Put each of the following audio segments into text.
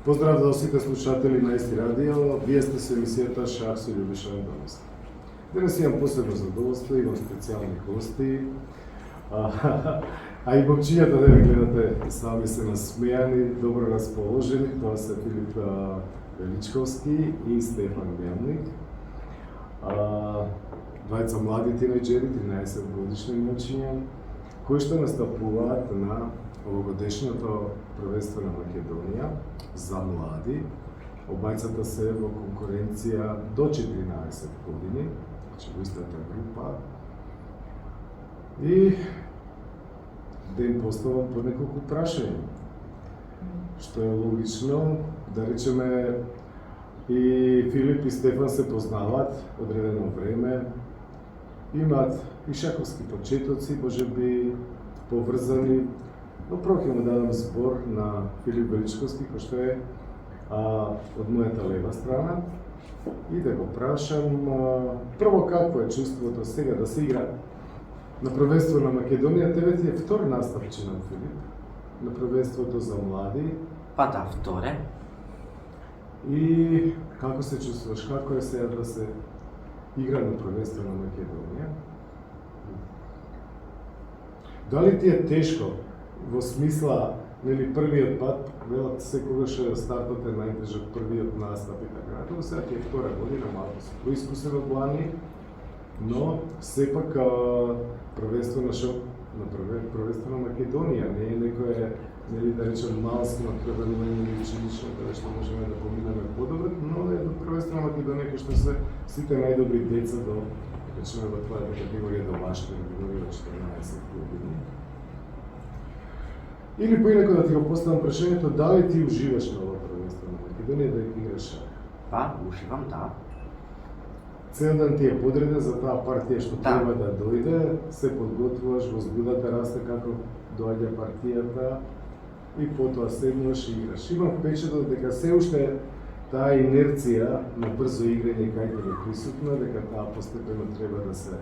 Поздрав за сите слушатели на Исти радио, вие сте со емисијата Шах со Љубиша Андоновски. Денес имам посебно задоволство, имам специјални гости, а и момчињата да ви гледате сами се насмејани, добро расположени, тоа се Филип Величковски и Стефан Мјамник. Двајца млади тинејџери, 13 годишни момчиња, кои што настапуваат на овогодишното првенство на Македонија за млади. Обајцата се во конкуренција до 14 години, значи во истата група. И да им поставам по неколку прашања, што е логично, да речеме и Филип и Стефан се познаваат одредено време, имаат и шаховски почетоци, можеби поврзани, но прво ќе му дадам збор на Филип Величковски, кој што е од мојата лева страна, и да го прашам прво какво е чувството сега да се игра на првенство на Македонија. Тебе ти е втор настапчина, Филип, на првенството за млади. Па да, вторе. И како се чувствуваш, како е сега да се игра на првенство на Македонија? Дали ти е тешко, во смисла, нели првиот пат, велат секогаш стартот е најтежок, првиот настап и така натаму, сега ти е втора година, малку се поискусен од лани, но сепак првенство на првенство на Македонија не е некое, нели да речем, малско надпреварување или училишно, каде што можеме да поминеме подобро, но е до првенство на Македонија кај што се сите најдобри деца до, речеме, во твојата категорија до вашата категорија од 14 години. Или поинако да ти го поставам прашањето, дали ти уживаш на ова првенство на Македонија да играш шах? Па, уживам, да. Цел ден ти е подреден за таа партија што Да. треба да дојде, се подготвуваш, возбудата расте како доаѓа партијата и потоа седнуваш и играш. Имам впечаток дека се уште таа инерција на брзо играње кај тебе присутна, дека таа постепено треба да се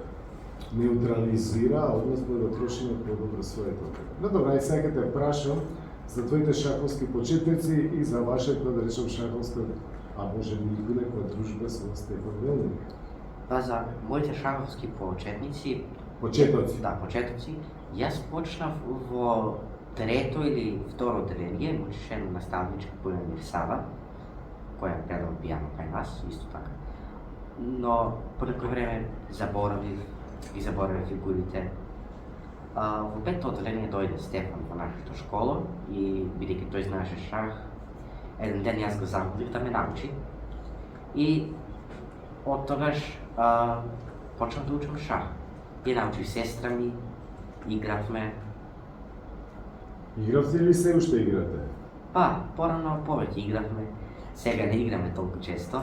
неутрализира, односно да трошиме подобро своето време. Но добра, и сега те прашам за твоите шаховски почетници и за вашето, да речем, шаховска, а може би и некоја дружба со Стефан Мјамник. Па за моите шаховски почетници, Почетоци. да, почетоци, јас почнав во трето или второ одделение, имаше една наставничка по име Мирсава, која предава пијано кај нас, исто така. Но по некој време заборавив фигурите. Во пето одделение дојде Стефан во нашата школа и бидејќи тој знаеше шах, еден ден јас го замолив да ме научи и од тогаш почнав да учам шах. Ја научив сестра ми, игравме. Игравте или се уште играте? Па, порано повеќе игравме. Сега не играме толку често.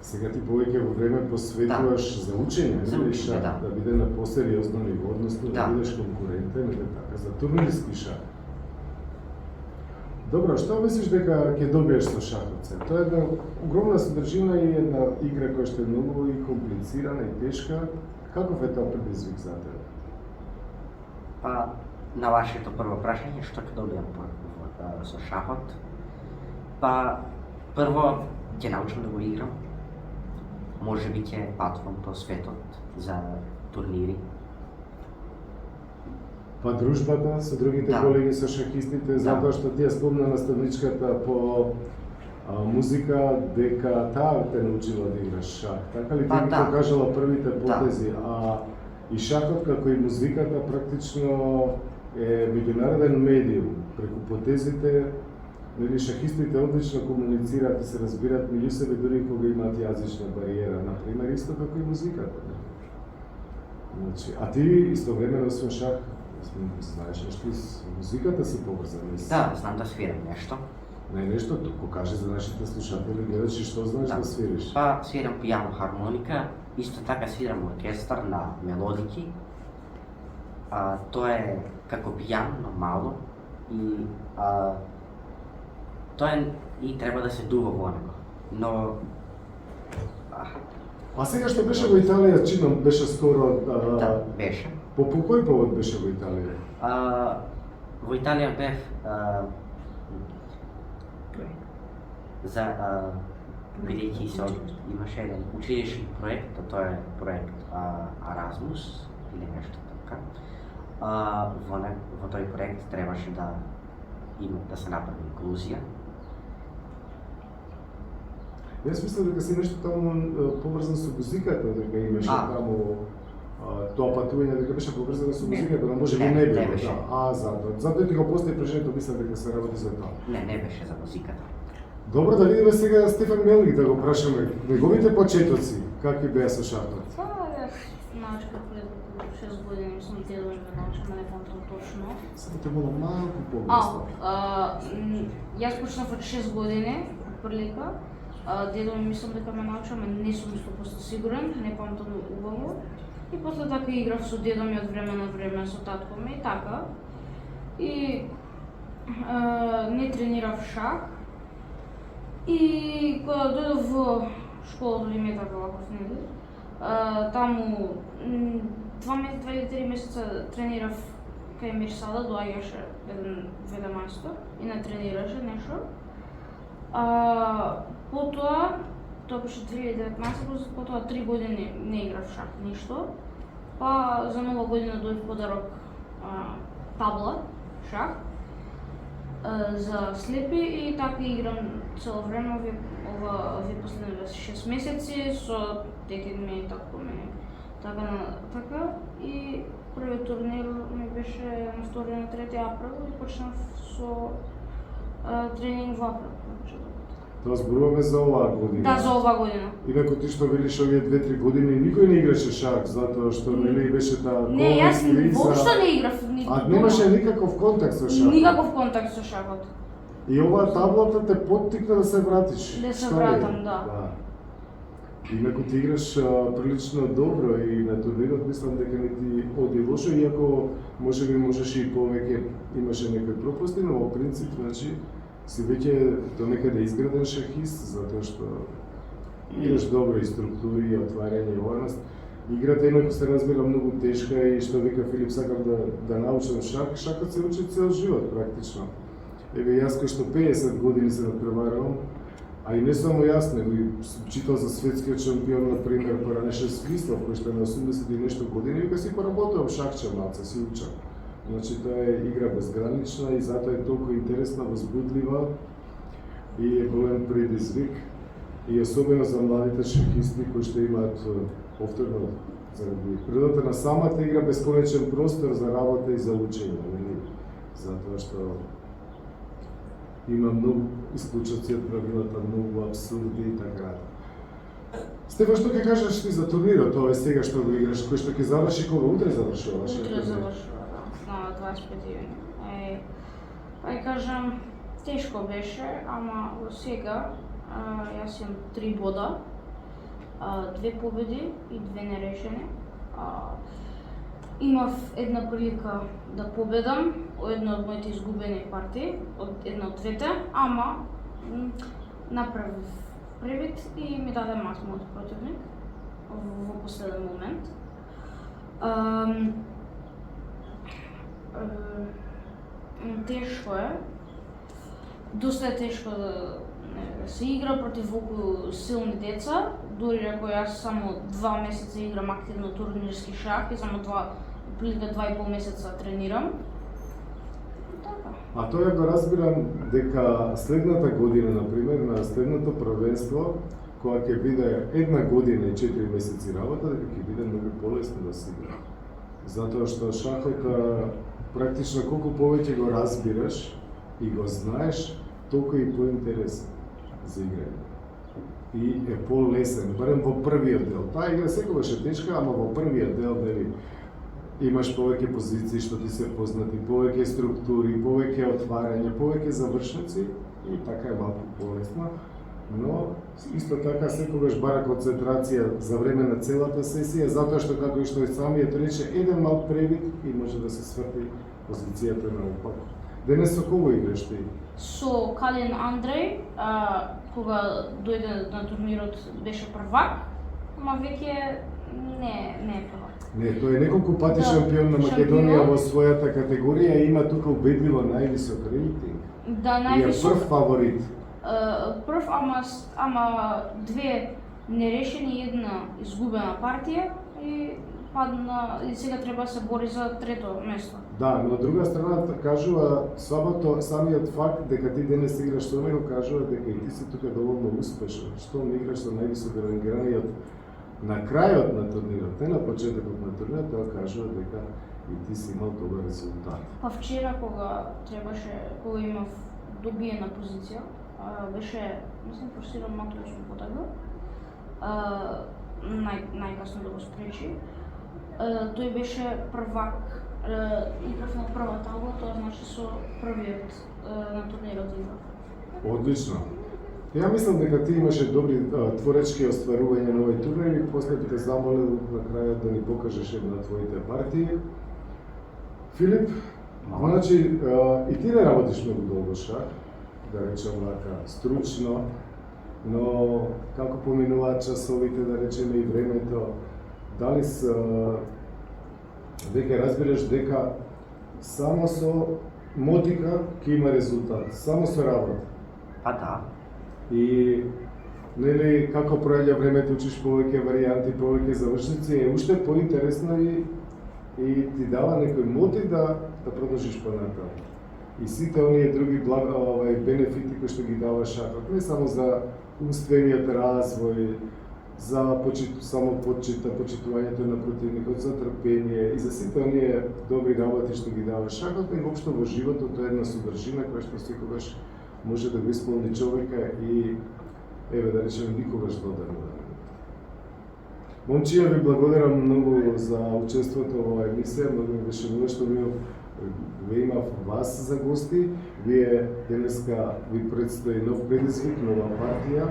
Сега ти повеќе во време посветуваш за учење, За нели, учење, шах, да. да биде на посериозно ниво, односно да Да. бидеш конкурентен или така, за турнирски шах. Добро, што мислиш дека ќе добиеш со шахот сега? Тоа е една огромна содржина и една игра која што е многу и комплицирана и тешка. Каков е тоа предизвик за тебе? Па, на вашето прво прашање, што ќе добијам со шахот? Па, прво ќе научам да го играм. Може би ќе патувам по светот за турнири. Па дружбата со другите Да. колеги, со шахистите, затоа што ти ја спомна наставничката по музика дека таа те научила да играш шах. Така ли ти Па, ги да. покажала првите Да. потези, а и шахот како и музиката практично е меѓународен медиум. Преку потезите, нели, шахистите одлично комуницираат и се разбираат меѓу себе дури кога имаат јазична бариера, например, исто како и музиката. Значи, а ти истовремено освен шах, знаеш нешто и с музиката си поврзан? Да, знам да свирам нешто. Не нешто, туку кажи за нашите слушатели, гледачи, што знаеш да свириш? Па, свирам пијано хармоника, исто така свирам оркестар на мелодики. Тоа е како пијано, но мало. И тоа е и треба да се дува во него. Но А сега што беше во Италија, чином беше скоро, да, беше. по кој повод беше во Италија? Во Италија бев за бидејќи имаше еден училишен проект, а тоа е проект Erasmus или нешто така. Во тој проект требаше да се направи инклузија. Јас мислам дека си нешто таму поврзано со музиката, дека имаше таму тоа патување, дека беше поврзано со музиката, но може би не било. Затоа ти го постави прашањето, мислам дека се работи за тоа. Не беше за музиката. Добро, да видиме сега Стефан Мелник, да го прашаме неговите почетоци, какви беа со шахот? Научка пред 6 години сум дедо ми научка, не помнам точно. Само те молам малку погласно. Јас почнав од 6 години, прилика. Дедо ми мислам дека ме научи, ама не сум 100% сигурен, не памтам убаво. И после така играв со дедо ми од време на време, со татко ми и така. И не тренирав шах. И кога дојдов во школата во Метака ваков недел, таму 2 или 3 месеца тренирав кај Мирсада, доаѓаше еден ведемајстор и не тренираше нешто. Потоа, тоа беше 2019, потоа 3 години не играв шах ништо. Па за нова година дојде подарок табла, шах, за слепи и така играм цело време овие последните 6 месеци со дете ми така и првиот турнир ми беше на 2 на 3 април и почнав со тренинг во април. Тоа зборуваме за оваа година. Да, за оваа година. Инаку ти што велиш овие 2-3 години никој не играше шах, затоа што нели беше таа Не, јас воопшто не играв ниту. немаше никаков контакт со шахот. Никаков контакт со шахот. И оваа таблата те поттикна да се вратиш. Да се Што вратам, е? да. Инаку ти играш прилично добро и на турнирот мислам дека не ти оди лошо, иако можеш и повеќе, имаше некои пропусти, но во принцип, значи, си веќе до некаде изграден шахист, затоа што имаш добри структури и отварање и војност. Играта инаку се разбира многу тешка и што вика Филип, сакам да научам шах, шахот се учи цел живот практично. Еве јас кој што 50 години се надпреварувам, а и не само јас, него и читал за светскиот шампион, например, Паранеше Свислав, кој што е на 80 и нешто години, вика си поработувам шахче малце, си учам. Значи, тоа е игра безгранична и затоа е толку интересна, возбудлива и е голем предизвик. И особено за младите шахисти кои што имаат повторно заради природата на самата игра бесконечен простор за работа и за учење, нели? Затоа што има многу исклучоци од правилата, многу абсурди и така. Стефан, што ќе кажеш ти за турнирот, тоа е сега што го играш, кој што ќе заврши кога утре завршуваш? Утре завршува, на 25 јуни. Па кажам, тешко беше, ама во сега јас имам 3 бода, 2 победи и 2 нерешени. Имав една прилика да победам една од моите изгубени партии, од една од двете, ама направив превид и ми даде мас мојот противник во последен момент. Тешко е. Доста е тешко да се игра против толку силни деца, дури ако јас само 2 месеца играм активно турнирски шах и само прилика 2,5 месеца тренирам. Така. А тоа го разбирам дека следната година, например, на следното првенство, кога ќе биде една година и 4 месеци работа, дека ќе биде многу полесно да се игра. Затоа што шахот практично колку повеќе го разбираш и го знаеш, толку и поинтересен за играње. И е полесен, барем во првиот дел. Таа игра секогаш е тешка, ама во првиот дел, нели, имаш повеќе позиции што ти се познати, повеќе структури, повеќе отварање, повеќе завршници и така е малку полесно. Но исто така секогаш бара концентрација за време на целата сесија, затоа што како и што и самиот рече, еден мал превид и може да се сврти позицијата на опак. Денес со кого играш ти? Со Калин Андреј, кога дојде на турнирот беше првак, ама веќе не е првак. Не, тој е неколку пати шампион на Македонија во својата категорија и има тука убедливо највисок рейтинг. Да, највисок. И е прв фаворит. Прв, ама две нерешени и една изгубена партија и падна и сега треба да се бори за трето место. Да, но од друга страна кажува самиот факт дека ти денес играш со него кажува дека и ти си тука доволно успешен. Што не играш со највисок рангираниот на крајот на турнирот, не на почетокот на турнирот, тоа кажува дека и ти си имал добар резултат. Па вчера кога имав добиена позиција, беше, мислам, форсиран Матович ми потегна, најкасно да го спречи. Тој беше првак, играв на прва табла, тоа значи со првиот на турнирот играв. Одлично. Ја мислам дека ти имаше добри творечки остварувања на овој турнир и после би те замолил на крајот да ни покажеш една од твоите партии. Филип, значи и ти не работиш многу долго шах, да речем вака стручно, но како поминуваат часовите, да речеме и времето, дали веќе разбираш дека само со мотика ќе има резултат, само со работа. Па да. И нели како проаѓа времето, учиш повеќе варијанти, повеќе завршници, е уште поинтересно и ти дава некој мотив да продолжиш понатаму. И сите оние други бенефити кои што ги дава шахот, не само за умствениот развој, за почитувањето на противникот, за трпение и за сите оние добри работи што ги дава шахот, и воопшто во животот тоа е една содржина која што секогаш може да го исполни човека и еве да речеме никогаш додано да не. Момчија, ви благодарам многу за учеството во оваа емисија, многу ми беше мило што ве имав вас за гости. Вие денеска ви предстои нов предизвик, нова партија.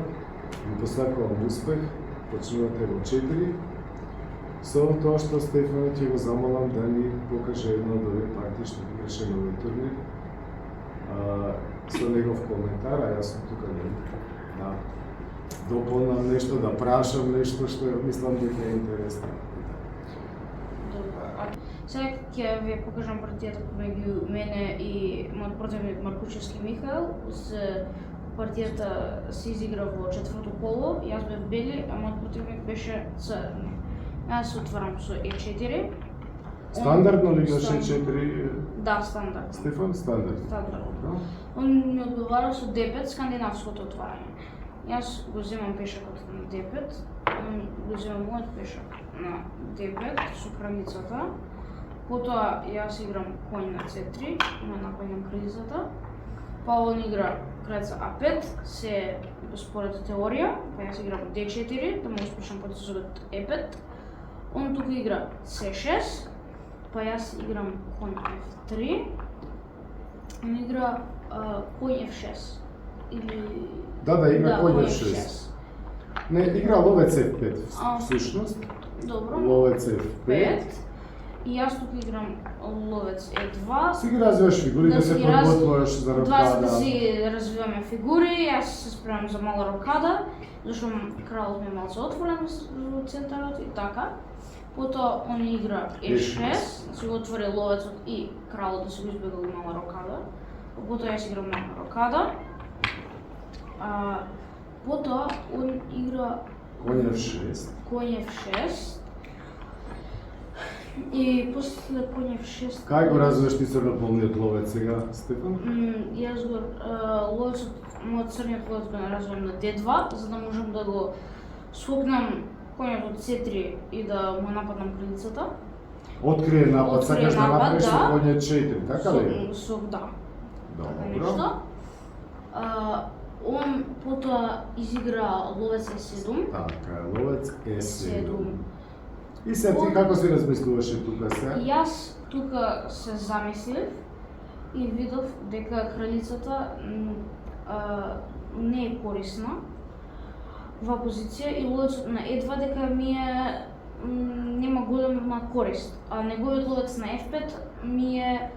Ви посакувам успех, почнувате во 4. Со тоа што Стефан ќе го замолам да ни покаже една од овие партии што ги играше на овој турнир. Со негов коментар, а јас сум тука да дополнам нешто, да прашам нешто што мислам дека е интересно. Добро. Сега ќе ви покажам партијата помеѓу мене и мојот противник Маркучевски Михаел. Партијата се изигра во четврто коло, јас бев бели, а мојот противник беше црн. Јас се отварам со Е4. Стандардно ли играше 4? Да, стандард. Стефан, стандард. Стандардно. Он ми одговара со D5, скандинавското отварање. Јас го земам пешакот на D5, он го земам мојот пешак на D5 со кралицата. Потоа јас играм коњ на C3, ме напаѓам кралицата. Па он игра кралица А5, се според теорија, па јас играм D4, да му успешам потезот E5. Он тука игра C6, па јас играм коњ F3. Он игра коњ F6. Или... Да, игра коњ F6. Не, игра ловец F5, всушност. Добро. Ловец F5. И јас тука играм ловец E2. Си ги развиваш фигури, да се подготвуваш за рокада. Да си развиваме фигури, јас се спремам за мала рокада, зашто кралот ми е малце отворен во центарот и така. Потоа он игра E6, се го отвори ловецот и кралот да се го избега во мала рокада. Потоа јас играм мала рокада. Потоа он игра коњ F6. Коњ F6. И после коњ F6... Кај го развиваш ти црнополниот ловец сега, Стефан? Јас го мојот црниот ловец го развивам на D2, за да можам да го скокнам коњот од C3 и да му нападнам кралицата. Открие напад, сакаш да направиш со коњ 4, така ли? Да. Добро. Он потоа изигра ловец E7. Така, ловец E7. И сега ти како си размислуваше тука сега? Јас тука се замислив и видов дека кралицата не е корисна во позиција и ловецот на E2 дека нема голема корист, а неговиот ловец на F5 ми е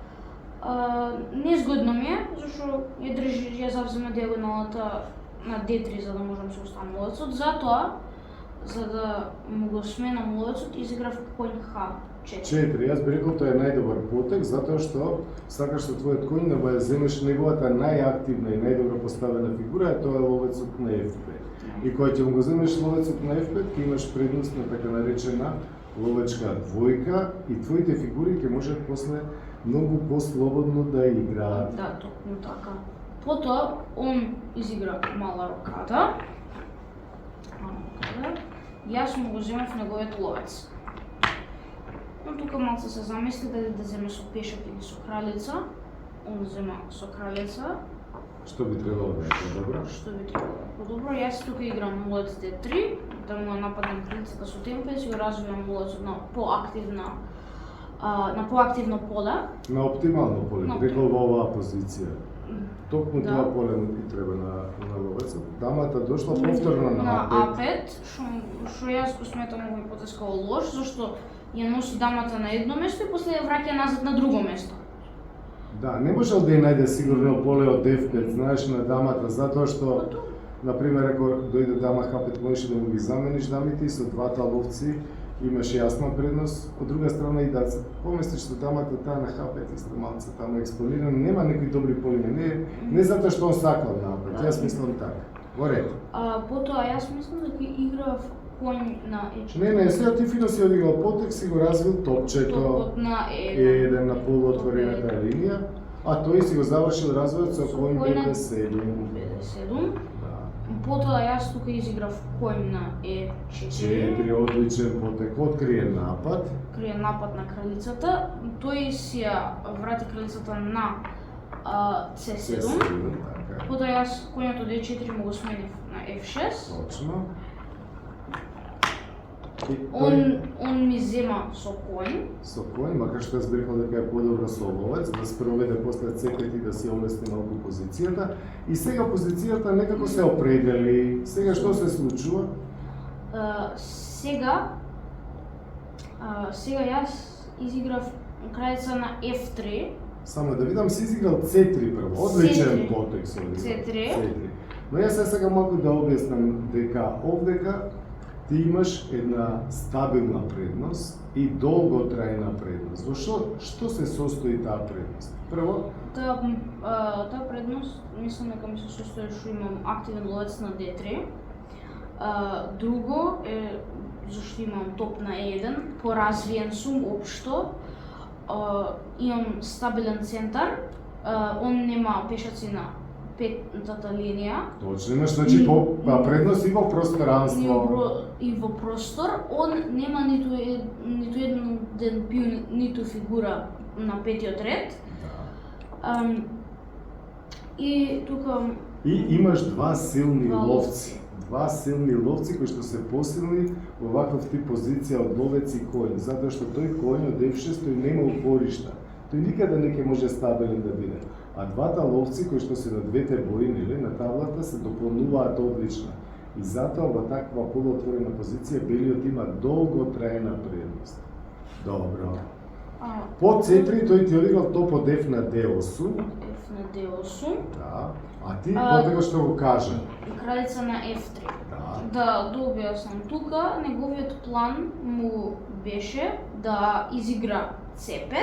незгодно ми е, зашто ја завзема диагоналата на D3 за да можам се оставам ловецот, затоа за да му го сменам ловецот, изиграв коњ 4. 4. Јас би рекол тоа е најдобар потек, затоа што сакаш со твојот коњ да ја земеш неговата најактивна и најдобро поставена фигура, а тоа е ловецот на F5. И кога ќе му го земеш ловецот на F5, ќе имаш предност на така наречена ловечка двојка и твоите фигури ќе можат после многу послободно да играат. Да, токму така. Потоа, он изигра мала рокада. Јас му го земав неговиот ловец. Он тука малце се замисли дали да земе со пешак или со кралица. Он зема со кралица. Што би требало да е подобро? Што би требало подобро? Јас тука играм ловец D3, да му нападам кралицата со темпо и си го развивам ловецот на поактивно поле. На оптимално поле, На рекол во оваа позиција. Токму Да. тоа поле му ти треба на ловецот. Дамата дошла повторно на на А5. А5, што јас го сметам овој потез као лош, зашто ја носи дамата на едно место и после ја враќа назад на друго место. Да, не можел да ја најде сигурно поле од F5, знаеш, на дамата, затоа што, например, ако дојде дама H5, можеш да му ги замениш дамите и со двата ловци имаш јасна предност. Од друга страна и да се поместиш со дамата таа на H5 исто малце таму експонирано, нема некои добри полиња, не затоа што он сакал напред, јас мислам така. Во ред. Потоа јас мислам дека играв коњ на E4. Не, сега ти фино си одиграл потек, си го развил топчето. Топот на Еден на полуотворената линија, а тој си го завршил развојот со коњ BD7. BD7. Да. Потоа јас тука изиграв коњ на E4. 4, одличен потек, открие напад. Крие напад на кралицата. Тој си ја врати кралицата на C7. Така. Потоа јас коњот од E4 му го сменив на F6. Точно. И Он ми зема со коњ. со коњ, макар што јас би рекол дека е подобро со ловец, да спроведе после C5 и да си олесни малку позицијата. И сега позицијата некако се определи. Сега што се случува? Сега јас изиграв кралица на F3. Само да видам, си изиграл C3 прво. Одличен C3. потек се одиграл. C3. Но јас сакам малку да објаснам дека овдека ти имаш една стабилна предност и долготрајна предност. Во што се состои таа предност? Прво, Таа предност, мислам дека ми се состои што имам активен ловец на D3. Друго е зашто имам топ на E1, поразвиен сум општо. Имам стабилен центар, он нема пешаци на петата линија. точно имаш, значи предност и во пространство. И во простор, он нема ниту еден пион, ниту фигура на петиот ред. Да. И тука И имаш два силни Два ловци. Два силни ловци кои што се посилни во ваков тип позиција од ловец и коњ, затоа што тој коњ од F6 тој нема упоришта. Тој никаде не ќе може стабилен да биде. А двата ловци кои што се на двете бои, нели, на таблата се дополнуваат одлично. И затоа во таква полуотворена позиција белиот има долготрајна предност. Добро. По C3 тој ти одиграл топ од F на D8. F на D8. Да. А ти потека што го кажа. Кралица на F3. Да. Да објаснам тука, неговиот план му беше да изигра C5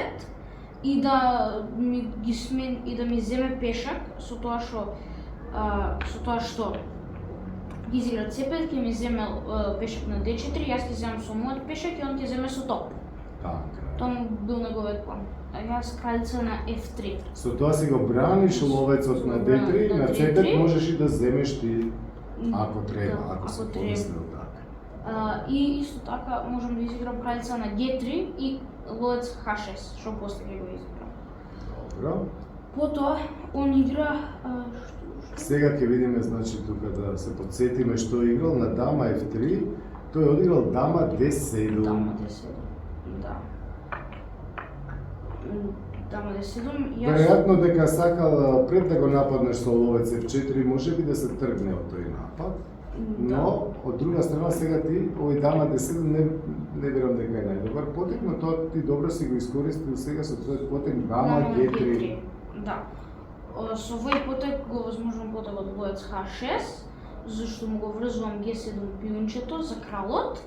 и да ми земе пешак со тоа што ги изигра C5, ќе ми земе пешак на D4, јас ќе земам со мојот пешак и он ќе земе со топ. Така. Тоа му бил неговиот план. А јас кралица на F3. Со тоа си го браниш ловецот на D3, на C5 можеш и да земеш ти ако треба, ако се помислил така. И исто така можам да изиграм кралица на G3 и ловец H6, што после ќе го изиграм. Добро. Потоа он игра Сега ќе видиме, значи, тука да се подсетиме што е играл на дама F3, тој одиграл дама D7. Дама D7. Да. Дама D7. Веројатно дека сакал пред да го нападнеш со ловец F4, можеби да се тргне од тој напад. Но, од друга страна, сега ти, овој дама D7 не верувам дека е најдобар потек, но тоа ти добро си го искористил сега со твојот потек дама G3. Да. Со овој потек го возможувам потекот ловец H6, зашто му го врзувам G7 пиончето за кралот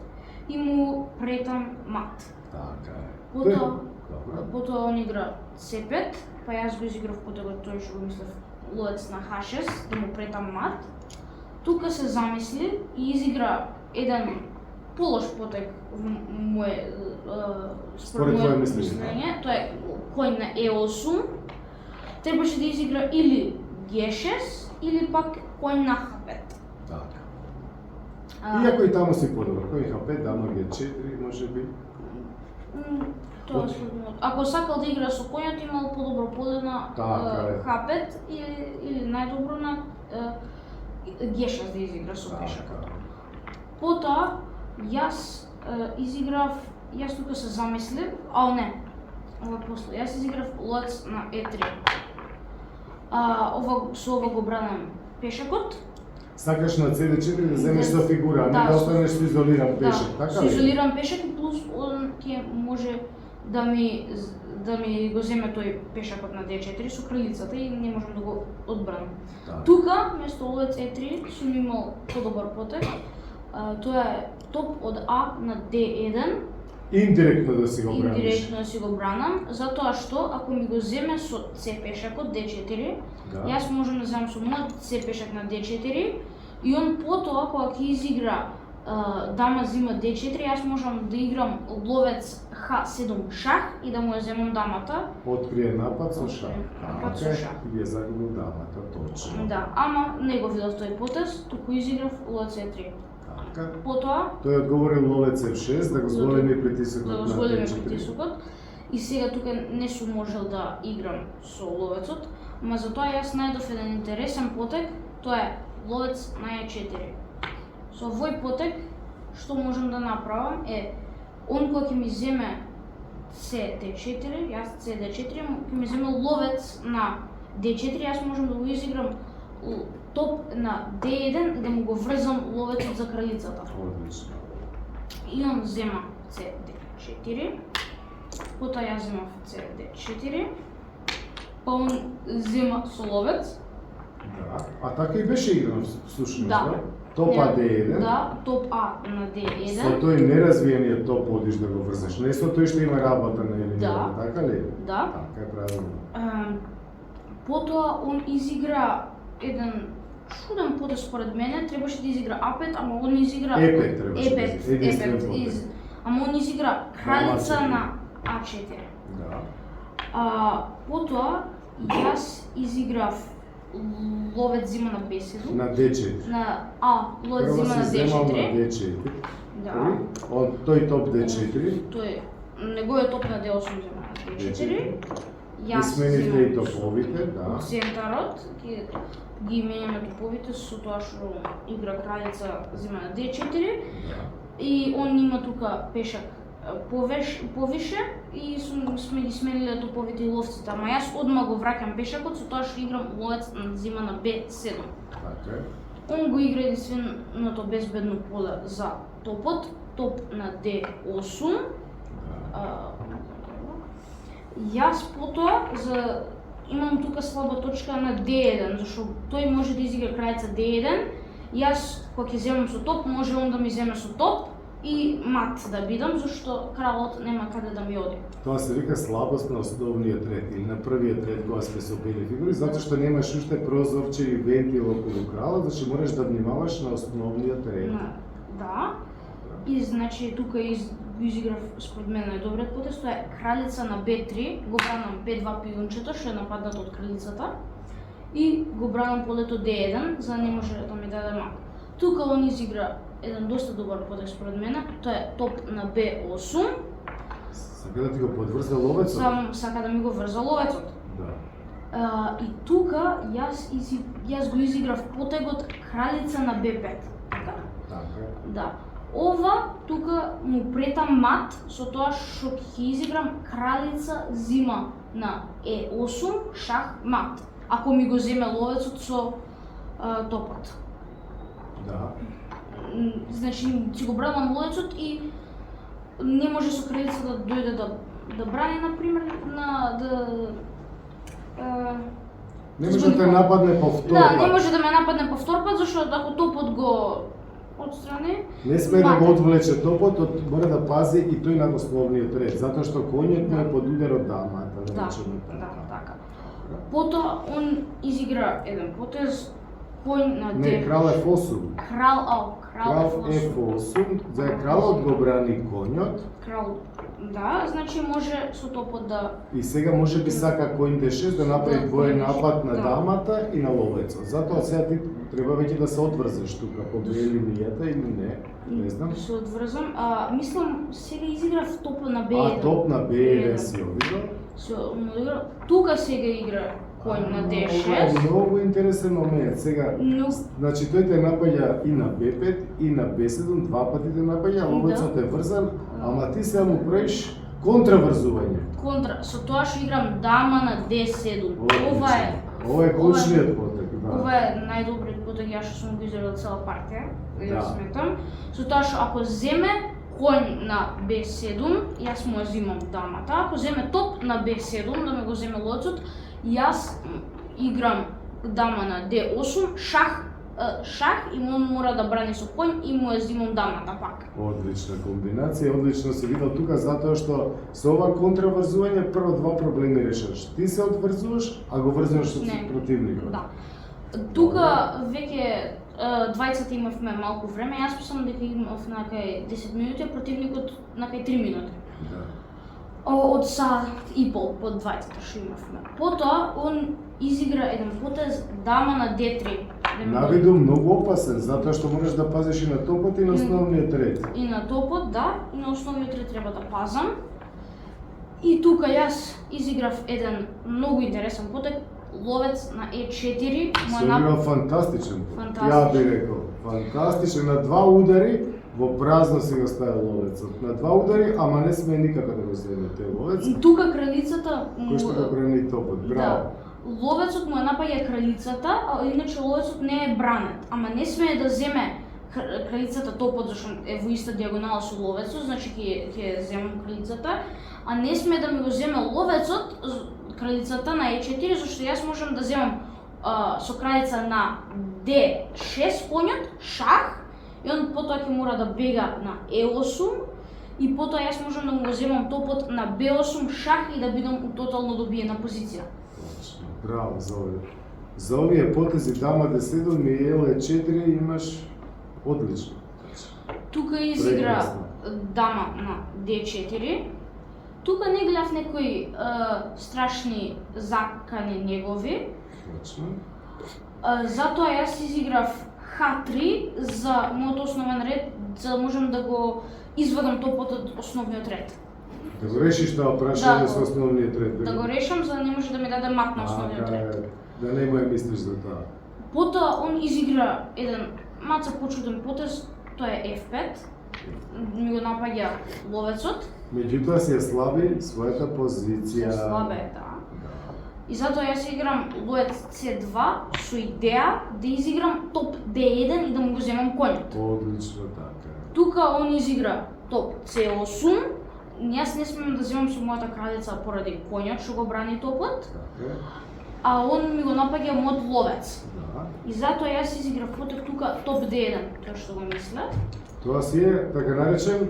и му претам мат. Така е. Потоа, Добро. потоа он игра C5, па јас го изиграв потегот тој што го мислев ловец на H6, да му претам мат. Тука се замисли и изигра еден полош потег во моје Според твое мислење. мислење, тоа е кој на E8. Требаше да изигра или G6 или пак кој на H5. Така. А, Иако и таму си подобар, кој H5, дама G4, може би. Тоа От- е судно. Ако сакал да игра со коњот, имал подобро поле на Така е. H5 или најдобро на G6 да изигра со пешакот. Така. Потоа, јас изиграв, јас тука се замислив, не, ова после, јас изиграв ловец на E3. Со ова го бранам пешакот. Сакаш на CD4 да земеш со фигура, а не Да, да со- останеш со изолиран пешек, Да, така со ли? изолиран пешак и плюс он ќе може да ми го земе тој пешакот на D4 со кралицата и не можам да го одбранам. Така. Тука, место ловец E3, сум имал подобар потег. Тоа е топ од А на D1, Индиректно да си го браниш. индиректно си го бранам, затоа што ако ми го земе со C пешакот D4, Да. јас можам да земам со мојот C пешак на D4 и он потоа кога ќе изигра дама зима D4, јас можам да играм ловец H7 шах и да му ја земам дамата. Открие напад со шах. Напад со Така, шах. и ја загубил дамата, точно. Да, ама не го видов тој потез, туку изиграв ловец E3. Така. Потоа, Тој одговорил ловец F6 да го зголеми притисокот да го на зголеми D4. притисокот. И сега тука не сум можел да играм со ловецот, ама затоа јас најдов еден интересен потег, тоа е ловец на E4. Со овој потег, што можам да направам е, он кога ќе ми земе CD4, јас CD4, ќе ми земе ловец на D4, јас можам да го изиграм топ на D1 и да му го врзам ловецот за кралицата. Одлично. И он зема CD4, потоа јас земав CD4, па он зема со ловец. Да. А така и беше играно всушност, Да. да? Топ А D1. Да, топ А на Со D1. тој неразвиениот топ одиш да го врзеш, не со тој што има работа на елиминирано, Да. така ли? Да. Така е правилно. Потоа он изигра еден чуден потез според мене, требаше да изигра А5, ама он изигра E5 требаше да E5, изигра, единствен E5, потез. ама он изигра кралица А4. на А4. Да. Потоа јас изиграв ловец зима на B7, На D4. на ловец Прво зима на си земал на D4. D4. Да. Од тој топ D4. Тој неговиот топ на D8 зема на D4. И Јас сменивте и земам топовите, да. од центарот, ги менјаме топовите со тоа што игра кралица зема на D4 Да. и он има тука пешак повише и сме ги смениле топовите и ловците, ама јас одма го враќам пешакот со тоа што играм ловец на зима на B7. Така е. Он го игра единственото безбедно поле за топот, топ на D8. Да. Јас потоа имам тука слаба точка на D1, зашто тој може да изигра крајца D1. Јас кога ќе земам со топ, може он да ми земе со топ и мат да бидам, зашто кралот нема каде да ми оди. Тоа се вика слабост на основниот ред или на првиот ред кога сме со бели фигури, затоа што немаш уште прозорче и вентил околу кралот, значи мораш да внимаваш на основниот ред. Да. И значи тука го изиграв според мен најдобриот потез, тоа е кралица на B3, го бранам B2 пиончето што е нападнато од кралицата и го бранам полето D1 за да не може да ми даде мак. Тука он изигра еден доста добар потез според мене, тоа е топ на B8, Сака да ти го подврза ловецот? сам сака да ми го врза ловецот. Да. И тука јас го изиграв потегот кралица на B5. Така? Така е. Да. Ова тука му претам мат со тоа што ќе изиграм кралица зима на E8 шах мат. Ако ми го земе ловецот со топот. Да. Значи си го бранам ловецот и не може со кралица да дојде да брани на пример Не може да те нападне повторно. Да, не може да ме нападне повтор пат, зашто ако топот го отстрани. Не сме да го Мате. одвлече топот, мора да пази и тој на основниот ред, затоа што коњот му е под удар од дамата, да Да, речеме да, така. така. Потоа он изигра еден потез, коњ на Не, крал F8. крал Крал F8, за кралот го брани коњот крал, да, значи може со топот да и сега може би сака коњ D6 да направи Да, двоен коњ напад на да. дамата и на ловецот. Затоа сега ти треба веќе да се одврзеш тука по две линијата или не знам. се одврзам. Мислам сега изиграв топ на А B1. топ на B1 си одиграл. Тука сега игра коњ на Ова D6. е многу интересен момент. Сега, Но значи тој те напаѓа и на B5 и на B7, два пати те напаѓа, ловецот е врзан, ама ти сега му правиш контраврзување. контра, со тоа што играм дама на D7. Ова е клучниот потек, да. Ова е најдобриот потек ја што сум го изиграл цела партија, ја Да. сметам. Со тоа што ако земе коњ на B7, јас му ја земам дамата. Ако земе топ на B7, да ме го земе ловецот, јас играм дама на D8, шах и он мора да брани со коњ и му ја земам дамата пак. Одлична комбинација, одлично се видел тука затоа што со ова контраврзување прво два проблеми решаваш. Ти се одврзуваш, а го врзуваш со Не. противникот. Да. Тука веќе двајцата имавме малку време, јас мислам дека имав на кај 10 минути, а противникот на кај 3 минути. Да. Од сат и пол под двајцата што имавме. Потоа он изигра еден потез дама на D3. Навиду многу опасен, затоа што можеш да пазиш и на топот и на основниот ред. И на топот, да, и на основниот ред треба да пазам. И тука јас изиграв еден многу интересен потек, ловец на E4, Се игра фантастичен потек. Ја би Фантастичен. рекол, фантастичен на два удари во празно си го ставил ловецот. На два удари, ама не сме никако да го земе тој ловец, И тука кралицата кој што го брани топот. Браво. ловецот му ја напаѓа кралицата, а иначе ловецот не е бранет, ама не смее да земе кралицата топот зашто е во иста дијагонала со ловецот, значи ќе земам кралицата, а не смее да ми го земе ловецот кралицата на E4 зашто јас можам да земам со кралица на D6 коњот, шах, и он потоа ќе мора да бега на E8 и потоа јас можам да му го земам топот на B8 шах и да бидам у тотално добиена позиција. Точно. Браво за овие. За овие потези дама D7 и L4 имаш одлично. Тука изигра Прекрасно. дама на D4. Тука не гледав некои страшни закани негови. Точно. Затоа јас изиграв H3 за мојот основен ред, за да можам да го извадам топот од основниот ред. Да го решиш тоа прашање Да, со основниот ред. Да го решам за да не може да ми даде мат на основниот Така ред. е. Да не му ја мислиш за тоа. Потоа он изигра еден маца почуден потез, тоа е F5. Ми го напаѓа ловецот. Меѓутоа си ја слаби својата позиција. Слабе, да. Да. И затоа јас играм ловец C2 со идеја да изиграм топ D1 и да му го земам коњот. Одлично така. Тука он изигра топ C8. Јас не смеам да земам со мојата кралица поради коњот што го брани топот, Така е. а он ми го напаѓа мојот ловец. Да. И затоа јас изиграв потек тука топ D1, тоа што го мисля. Тоа си е, така наречен,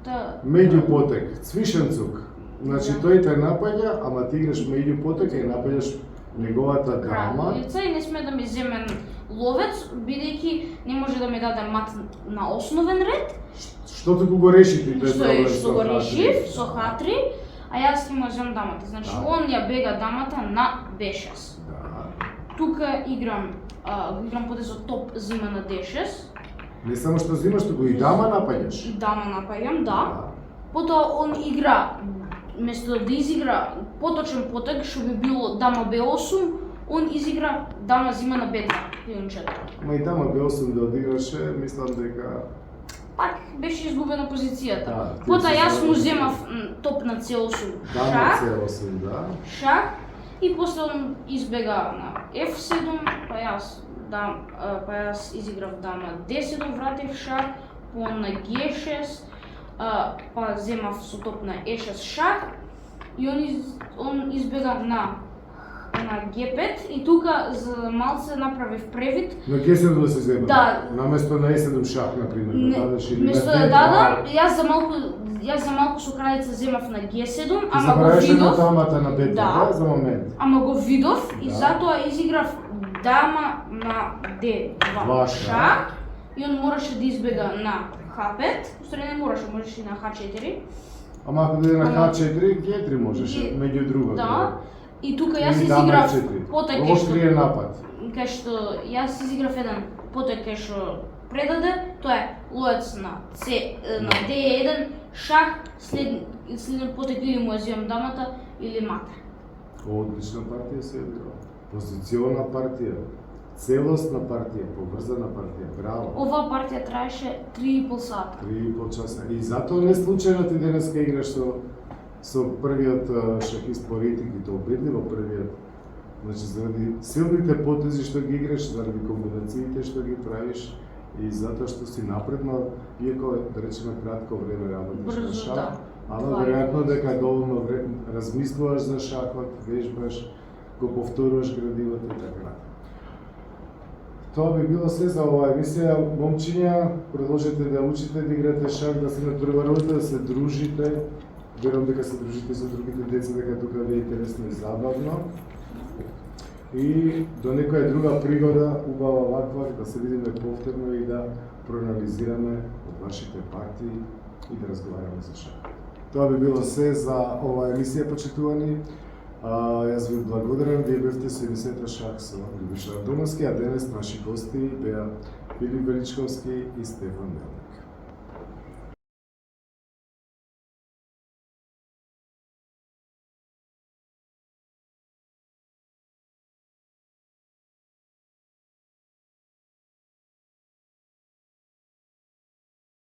Та меѓупотек, цвишенцук. Значи Да. тој те напаѓа, ама ти играш меѓупотек и напаѓаш неговата дама. кралица и не сме да ми земе ловец, бидејќи не може да ми даде мат на основен ред. Што туку го реши ти тој Што проблем е со што го H3? решив со H3, а јас ќе му земам дамата. Значи Да. он ја бега дамата на B6. Да. Тука играм потезот топ зима на D6. Не само што взимаш, туку и дама напаѓаш. Дама напаѓам, да. Потоа он игра, место да изигра поточен потек што би било дама B8, он изигра дама зима на B2, пиончето. Ма и дама B8 да одиграше, мислам дека Пак беше изгубена позицијата. Да, ти Потоа си јас му загубил. земав топ на C8 дама шах, C8, да. шах и после он избега на F7, па јас изиграв дама D7, вратив шах, по на G6, па земав со топ на E6 шах и он избега на на G5 и тука за малце направив превид. На G7 да се зема? Да. Наместо на E7 шах, например, да дадеш или на Место D2. да дадам, јас за малку со крајица земав на G7, Ти ама го забравиш една видов. дамата на B2, Да. за момент. Ама го видов и Да. затоа изиграв дама на D2 Два шах и он мораше да избега на H5, устари не мораше, можеш и на H4. Ама ако дојде на Ама- H4, G3 можеш, Ге- меѓу друго. Да. И тука јас Или дама изиграв F4. потек Ово крие напад. кај што јас изиграв еден потек кај што предаде, тоа е лоец на на D1 шах, следен потек или му ја земам дамата или мата. Одлична партија се играла. Позициона партија, целосна партија, поврзана партија, браво. Оваа партија траеше 3,5 сата. 3,5 часа. И затоа не случајно ти денеска играш со првиот шахист по рейтинг и тоа убедливо првиот. Значи заради силните потези што ги играш, заради комбинациите што ги правиш и затоа што си напредно, иако да речеме кратко време работиш на Брзо, шах, да. ама Това е. веројатно дека доволно време размислуваш за шахот, вежбаш, го повторуваш градивото и така натаму. Тоа би било се за оваа емисија. Момчиња, продолжете да учите да играте шах, да се натпреварувате, да се дружите. Верувам дека се дружите со другите деца, дека тука ви е интересно и забавно. И до некоја друга пригода, убава ваква, да се видиме повторно и да проанализираме од вашите партии и да разговараме за шах. Тоа би било се за оваа емисија, почитувани. Јас ви благодарам, вие бевте со емисијата Шах со Љубиша Антоновски, а денес наши гости беа Филип Величковски и Стефан Делев.